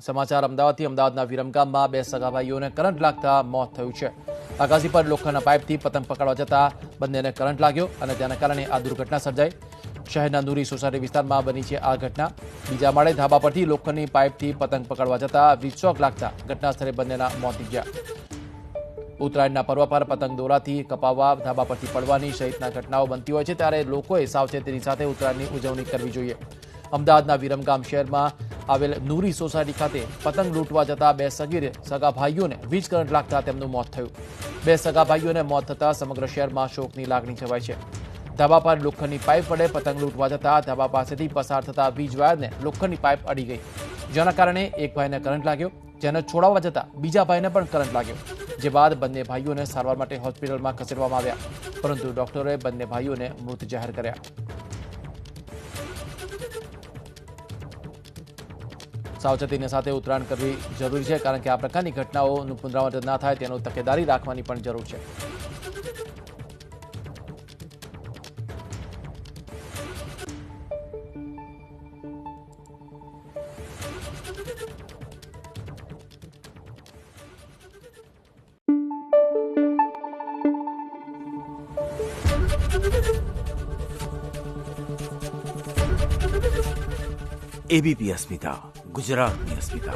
સમાચાર અમદાવાદથી અમદાવાદના વિરમગામમાં બે સગા ભાઈઓને કરંટ લાગતા મોત થયું છે। આકાશી પર લોખંડના પાઇપથી પતંગ પકડવા જતા બંનેને કરંટ લાગ્યો અને તેના કારણે આ દુર્ઘટના સર્જાઈ। શહેરના નૂરી સોસાયટી વિસ્તારમાં બની છે આ ઘટના। બીજા માળે ધાબા પરથી લોખંડની પાઇપથી પતંગ પકડવા જતા વીજ શોક લાગતા ઘટના સ્થળે બંનેના મોત નીપજ્યા। ઉત્તરાયણના પર્વ પર પતંગ દોરાથી કપાવવા, ધાબા પરથી પડવાની સહિતના ઘટનાઓ બનતી હોય છે, ત્યારે લોકોએ સાવચેતીની સાથે ઉત્તરાયણની ઉજવણી કરવી જોઈએ। અમદાવાદના વિરમગામ શહેરમાં આવેલ નૂરી સોસાયટી ખાતે પતંગ લૂંટવા જતા બે સગા ભાઈઓને વીજ કરંટ લાગતા તેમનું મોત થયું। બે સગા ભાઈઓને મોત થતા સમગ્ર શહેરમાં શોકની લાગણી છવાઈ છે। ધાબા પર લોખંડની પાઇપ વડે પતંગ લૂંટવા જતા ધાબા પાસેથી પસાર થતા વીજ વાયરને લોખંડની પાઇપ અડી ગઈ, જેના કારણે એક ભાઈને કરંટ લાગ્યો, જેને છોડાવવા જતા બીજા ભાઈને પણ કરંટ લાગ્યો, જે બાદ બંને ભાઈઓને સારવાર માટે હોસ્પિટલમાં ખસેડવામાં આવ્યા, પરંતુ ડોક્ટરોએ બંને ભાઈઓને મૃત જાહેર કર્યા। સાવચેતીની સાથે ઉત્તરાયણ કરવી જરૂરી છે, કારણ કે આ પ્રકારની ઘટનાઓનું પુનરાવર્તન ના થાય તેનો તકેદારી રાખવાની પણ જરૂર છે। एबीपी अस्मिता, गुजरातनी अस्मिता।